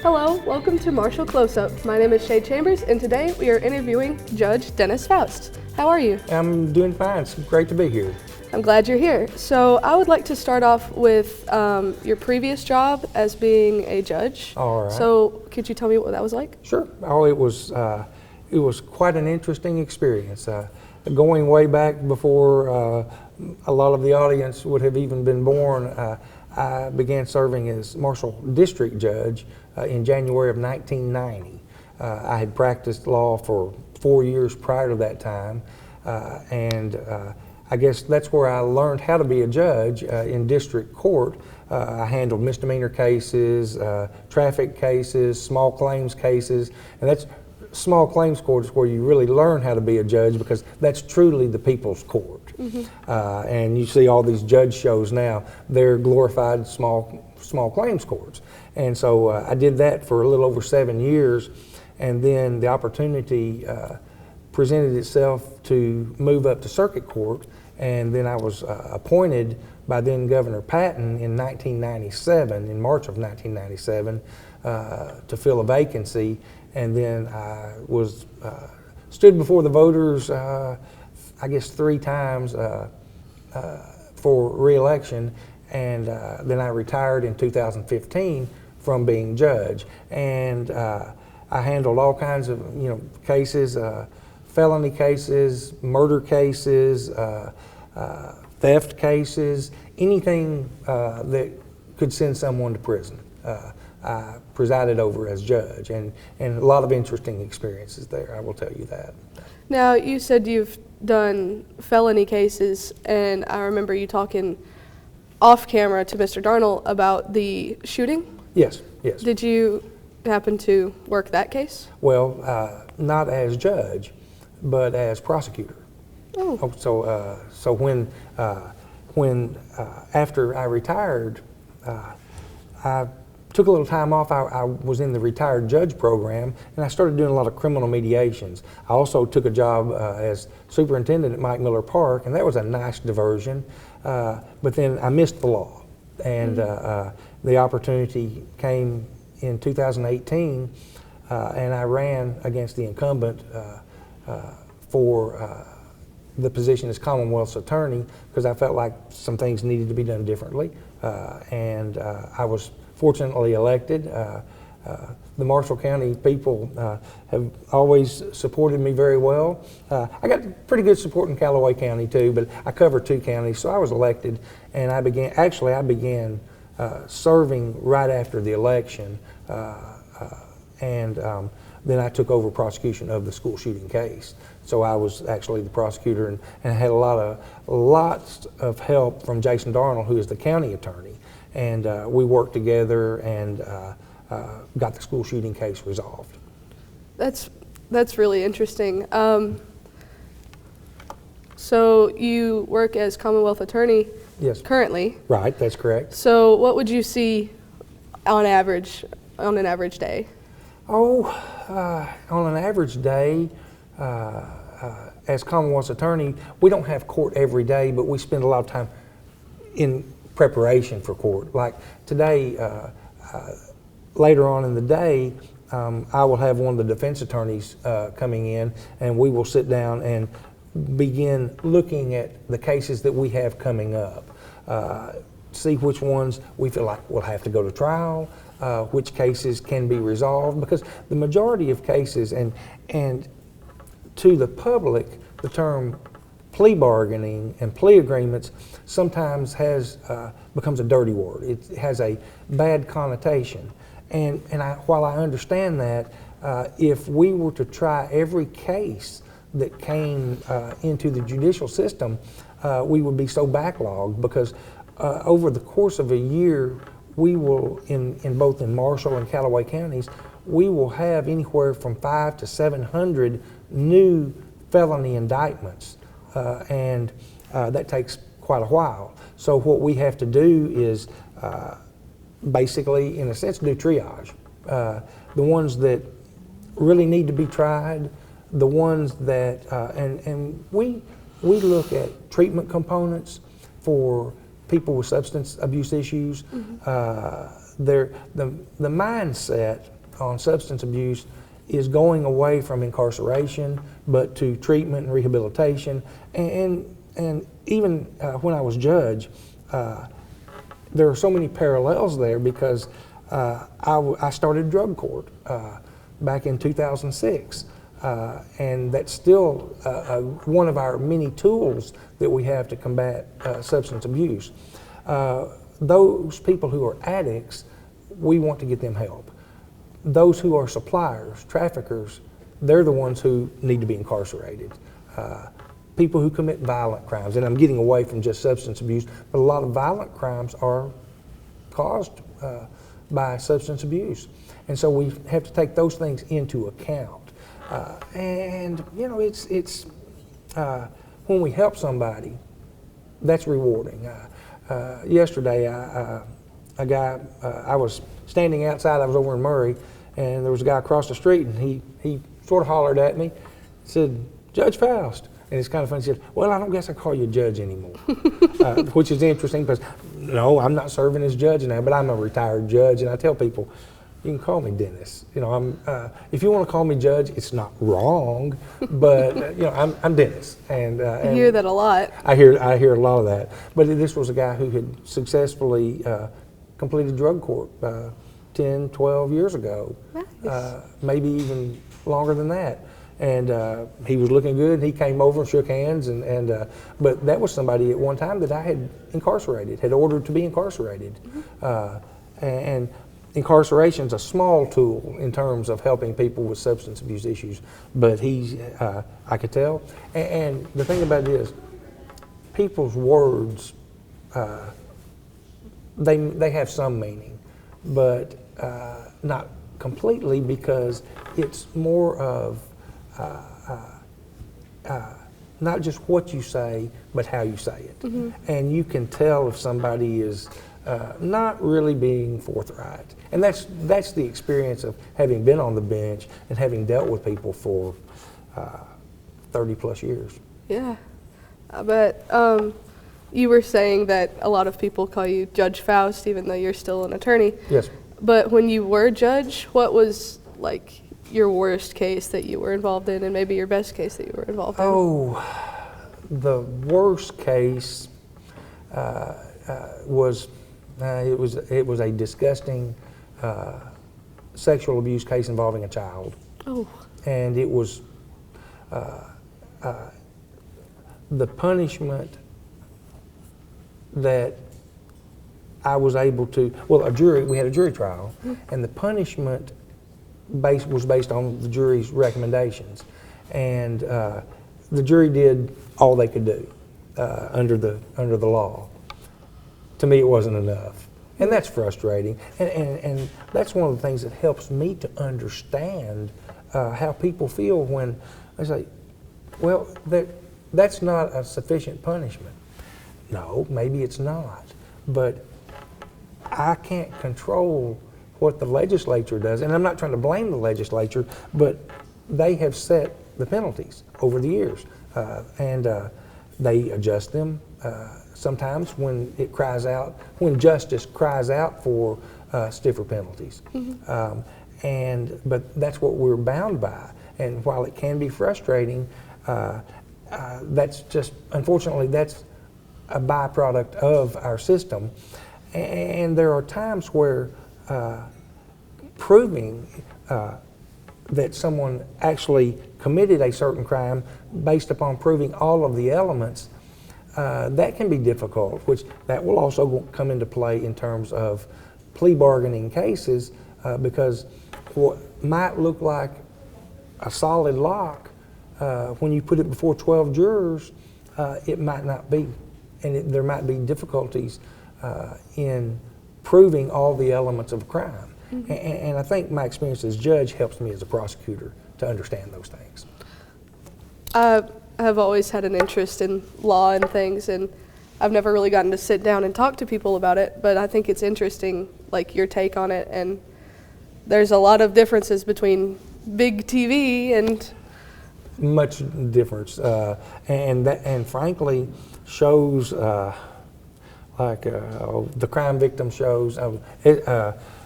Hello, welcome to Marshall Close-Up. My name is Shea Chambers, and today we are interviewing Judge Dennis Foust. How are you? I'm doing fine. It's great to be here. I'm glad you're here. So I would like to start off with your previous job as being a judge. All right. So could you tell me what that was like? Sure. Oh, it was quite an interesting experience. Going way back before a lot of the audience would have even been born, I began serving as Marshall District Judge in January of 1990. I had practiced law for 4 years prior to that time, and I guess that's where I learned how to be a judge in district court. I handled misdemeanor cases, traffic cases, small claims cases, and that's small claims court is where you really learn how to be a judge, because that's truly the people's court. Mm-hmm. And you see all these judge shows now, they're glorified small claims courts. And so I did that for a little over 7 years, and then the opportunity presented itself to move up to circuit court, and then I was appointed by then Governor Patton in 1997, in March of 1997, to fill a vacancy. And then I was stood before the voters, I guess 3 times for re-election, and then I retired in 2015 from being judge. And I handled all kinds of cases, felony cases, murder cases, theft cases, anything that could send someone to prison. I presided over as judge, and a lot of interesting experiences there, I will tell you that. Now, you said you've done felony cases, and I remember you talking off camera to Mr. Darnell about the shooting? Yes, yes. Did you happen to work that case? Well, not as judge, but as prosecutor. Oh. So when after I retired, I took a little time off. I was in the retired judge program, and I started doing a lot of criminal mediations. I also took a job as superintendent at Mike Miller Park, and that was a nice diversion. But then I missed the law, and the opportunity came in 2018, and I ran against the incumbent for the position as Commonwealth's attorney, because I felt like some things needed to be done differently, and I was fortunately elected. The Marshall County people have always supported me very well. I got pretty good support in Calloway County too, but I cover 2 counties, so I was elected, and I began serving right after the election, and then I took over prosecution of the school shooting case. So I was actually the prosecutor, and had lots of help from Jason Darnell, who is the county attorney. And we worked together and got the school shooting case resolved. That's really interesting. So you work as Commonwealth attorney. Yes. Currently. Right, that's correct. So what would you see on an average day? Oh, on an average day, as Commonwealth's attorney, we don't have court every day, but we spend a lot of time in preparation for court. Like today, later on in the day, I will have one of the defense attorneys coming in, and we will sit down and begin looking at the cases that we have coming up, see which ones we feel like will have to go to trial, which cases can be resolved, because the majority of cases, and to the public, the term plea bargaining and plea agreements sometimes becomes a dirty word. It has a bad connotation, and while I understand that, if we were to try every case that came into the judicial system, we would be so backlogged, because over the course of a year, we will, in both Marshall and Calloway counties, we will have anywhere from 500 to 700 new felony indictments, and that takes quite a while. So what we have to do is basically, in a sense, do triage. The ones that really need to be tried, the ones that, and we look at treatment components for people with substance abuse issues. the mindset on substance abuse is going away from incarceration, but to treatment and rehabilitation. And even when I was judge, there are so many parallels there because I started drug court back in 2006. And that's still one of our many tools that we have to combat substance abuse. Those people who are addicts, we want to get them help. Those who are suppliers, traffickers, they're the ones who need to be incarcerated. People who commit violent crimes, and I'm getting away from just substance abuse, but a lot of violent crimes are caused by substance abuse. And so we have to take those things into account. And you know, it's when we help somebody, that's rewarding. Yesterday, a guy, I was standing outside, I was over in Murray, and there was a guy across the street, and he sort of hollered at me, said, "Judge Foust." And it's kind of funny, he said, "Well, I don't guess I call you judge anymore," which is interesting because, no, I'm not serving as judge now, but I'm a retired judge, and I tell people, you can call me Dennis. You know, if you want to call me judge, it's not wrong, but you know, I'm Dennis. And I hear that a lot. I hear a lot of that. But this was a guy who had successfully completed drug court 10, 12 years ago, nice. Maybe even longer than that. And he was looking good. He came over and shook hands, but that was somebody at one time that I had incarcerated, had ordered to be incarcerated, and incarceration's a small tool in terms of helping people with substance abuse issues, but I could tell. And the thing about it is, people's words, they have some meaning, but not completely, because it's more of not just what you say, but how you say it. Mm-hmm. And you can tell if somebody is not really being forthright. And that's the experience of having been on the bench and having dealt with people for 30 plus years. Yeah, I bet. You were saying that a lot of people call you Judge Foust, even though you're still an attorney. Yes. But when you were judge, what was like your worst case that you were involved in, and maybe your best case that you were involved in? Oh, the worst case was a disgusting sexual abuse case involving a child. Oh. And it was the punishment that I was able to, we had a jury trial, and the punishment was based on the jury's recommendations. And the jury did all they could do under the law. To me, it wasn't enough. And that's frustrating. And that's one of the things that helps me to understand how people feel when they say, well, that's not a sufficient punishment. No, maybe it's not. But I can't control what the legislature does. And I'm not trying to blame the legislature, but they have set the penalties over the years. And they adjust them sometimes when it cries out, when justice cries out for stiffer penalties. Mm-hmm. But that's what we're bound by. And while it can be frustrating, that's just, unfortunately, that's a byproduct of our system. And there are times where proving that someone actually committed a certain crime based upon proving all of the elements, that can be difficult, which that will also come into play in terms of plea bargaining cases, because what might look like a solid lock, when you put it before 12 jurors, it might not be. And there might be difficulties in proving all the elements of a crime. Mm-hmm. And I think my experience as judge helps me as a prosecutor to understand those things. I have always had an interest in law and things, and I've never really gotten to sit down and talk to people about it, but I think it's interesting, like your take on it, and there's a lot of differences between big TV and... Much difference, and frankly shows like the crime victim shows.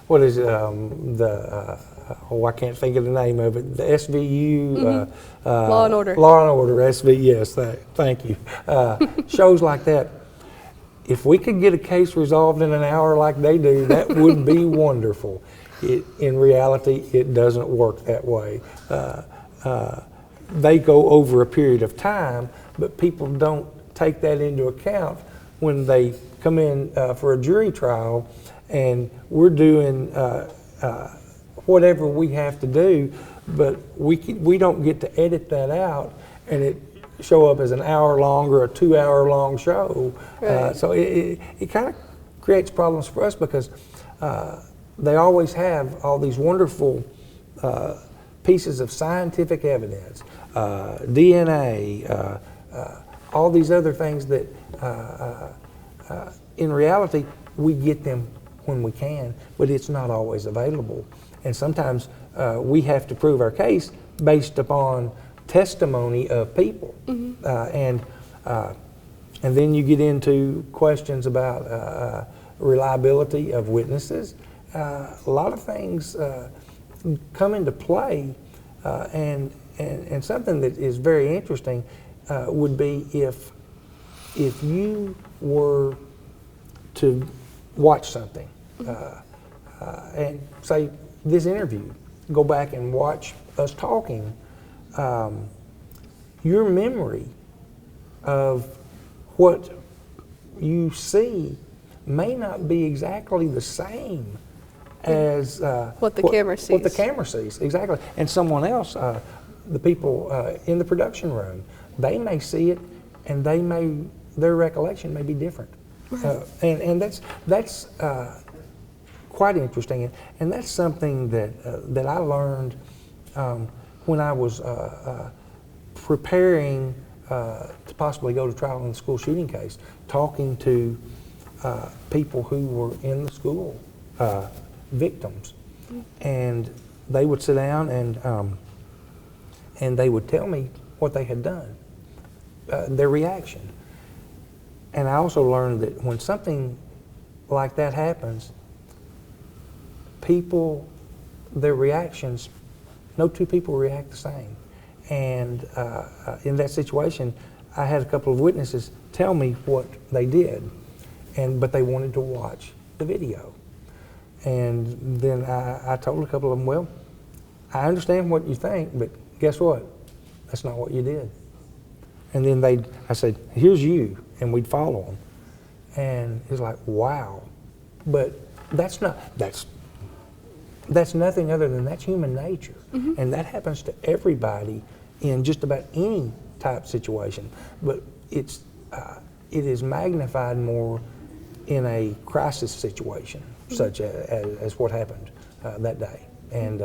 What is it? I can't think of the name of it. The SVU. Law and Order. Law and Order, SV, yes, thank you. Shows like that. If we could get a case resolved in an hour like they do, that would be wonderful. In reality, it doesn't work that way. They go over a period of time, but people don't take that into account when they come in for a jury trial, and we're doing whatever we have to do, but we don't get to edit that out and it show up as an hour long or a 2 hour long show. Right. So it kind of creates problems for us because they always have all these wonderful pieces of scientific evidence, DNA, all these other things that in reality we get them when we can, but it's not always available. And sometimes we have to prove our case based upon testimony of people. And then you get into questions about reliability of witnesses. A lot of things come into play, and something that is very interesting would be if you were to watch something and say this interview, go back and watch us talking, your memory of what you see may not be exactly the same as what the camera sees. What the camera sees, exactly. And someone else, the people in the production room, they may see it, and their recollection may be different. And that's quite interesting, and that's something that I learned when I was preparing to possibly go to trial in the school shooting case, talking to people who were in the school, victims, and they would sit down and they would tell me what they had done, their reaction. And I also learned that when something like that happens, people, their reactions, no two people react the same. And in that situation, I had a couple of witnesses tell me what they did, but they wanted to watch the video. And then I told a couple of them, well, I understand what you think, but guess what? That's not what you did. And then I said, here's you, and we'd follow them. And it's like, wow. But that's nothing other than that's human nature. And that happens to everybody in just about any type situation. But it is magnified more in a crisis situation, such as what happened that day. And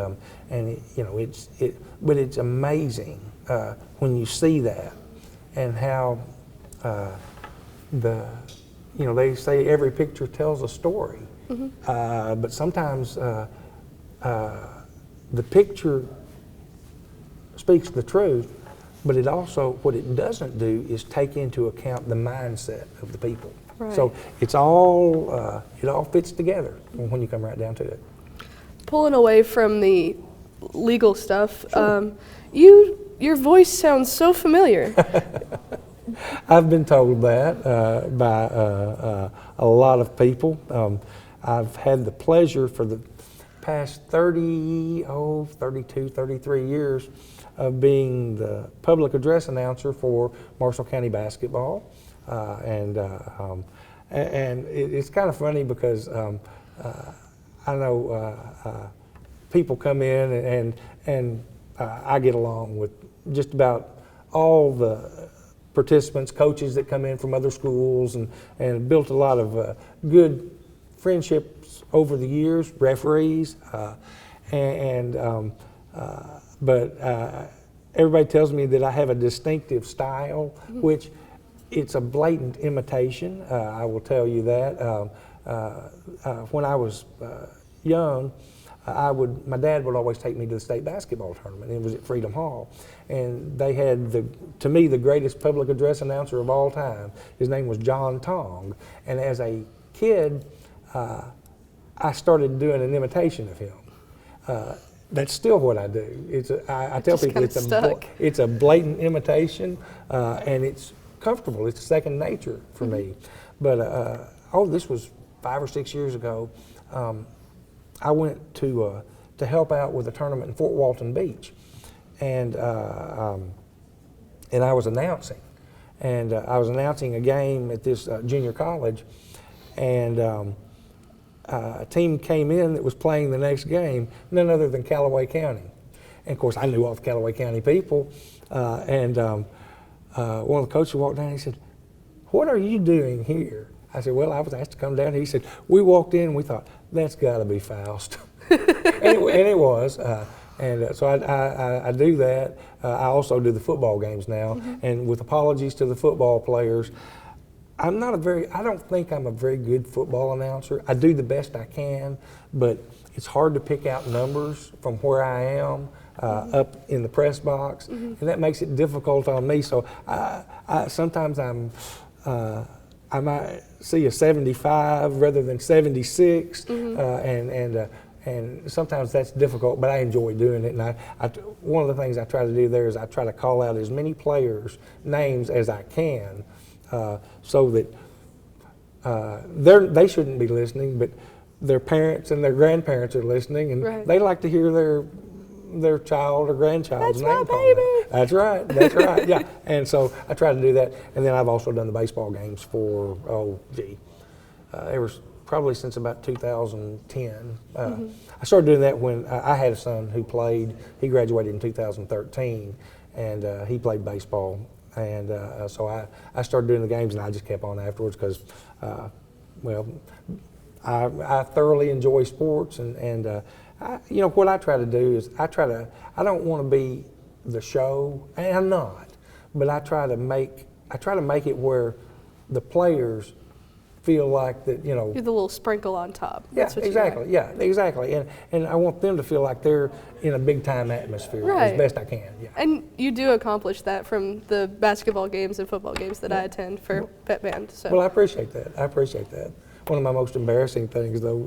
but it's amazing when you see that, and how they say every picture tells a story, but sometimes the picture speaks the truth, but it also, what it doesn't do is take into account the mindset of the people. Right. So it's all, it all fits together when you come right down to it. Pulling away from the legal stuff, Sure. Your voice sounds so familiar. I've been told that by a lot of people. I've had the pleasure for the past 32, 33 years of being the public address announcer for Marshall County basketball. And it's kind of funny because I know people come in and I get along with just about all the participants, coaches that come in from other schools, and built a lot of good friendships over the years, referees, but everybody tells me that I have a distinctive style, which it's a blatant imitation. I will tell you that. When I was young, my dad would always take me to the state basketball tournament. It was at Freedom Hall, and they had to me, the greatest public address announcer of all time. His name was John Tong, and as a kid, I started doing an imitation of him. That's still what I do. I tell people it's a blatant imitation, and it's comfortable. It's second nature for me. But this was 5 or 6 years ago. I went to help out with a tournament in Fort Walton Beach, and I was announcing, and I was announcing a game at this junior college, and a team came in that was playing the next game, none other than Calloway County. And of course, I knew all the Calloway County people, and one of the coaches walked down and he said, "What are you doing here?" I said, "Well, I was asked to come down." He said, "We walked in and we thought, that's got to be Foust." and it was. So I do that. I also do the football games now. And with apologies to the football players, I don't think I'm a very good football announcer. I do the best I can, but it's hard to pick out numbers from where I am up in the press box, and that makes it difficult on me. So sometimes I might see a 75 rather than 76, and sometimes that's difficult, but I enjoy doing it. And one of the things I try to do there is I try to call out as many players' names as I can, so that they shouldn't be listening, but their parents and their grandparents are listening, and they like to hear their child or grandchild's name called out. That's right, yeah. And so I try to do that, and then I've also done the baseball games for, ever probably since about 2010. I started doing that when I had a son who played. He graduated in 2013, and he played baseball. And so I started doing the games, and I just kept on afterwards because, I thoroughly enjoy sports, and what I try to do is I don't want to be the show, and I'm not, but I try to make it where the players feel like that, You're the little sprinkle on top. That's what exactly. Yeah, exactly. And I want them to feel like they're in a big time atmosphere as best I can. Yeah. And you do accomplish that from the basketball games and football games that I attend for Pep Band. So. Well, I appreciate that. One of my most embarrassing things, though,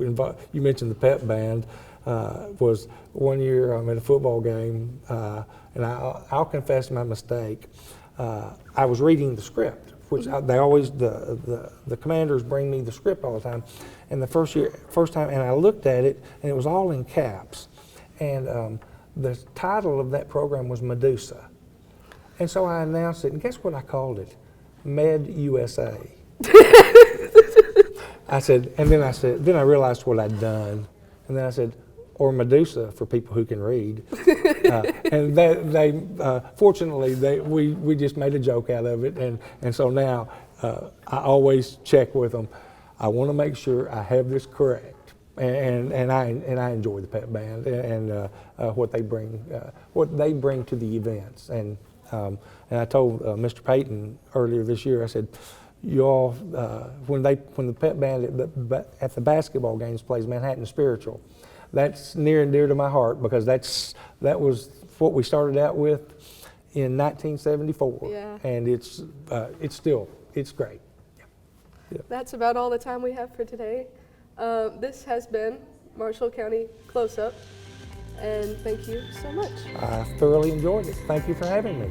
you mentioned the Pep Band, was one year I'm at a football game, and I'll confess my mistake. I was reading the script, which they always, the commanders bring me the script all the time. And the first time, and I looked at it, and it was all in caps. And the title of that program was Medusa. And so I announced it, and guess what I called it? Med USA. Then I realized what I'd done. And then I said, or Medusa for people who can read. And fortunately, we just made a joke out of it. And so now I always check with them. I want to make sure I have this correct. And I enjoy the Pep Band and what they bring to the events. And I told Mr. Payton earlier this year, I said, you all, when the Pep Band at the basketball games plays Manhattan Spiritual, that's near and dear to my heart because that was what we started out with in 1974, and it's great. Yeah. That's about all the time we have for today. This has been Marshall County Close Up, and thank you so much. I thoroughly enjoyed it. Thank you for having me.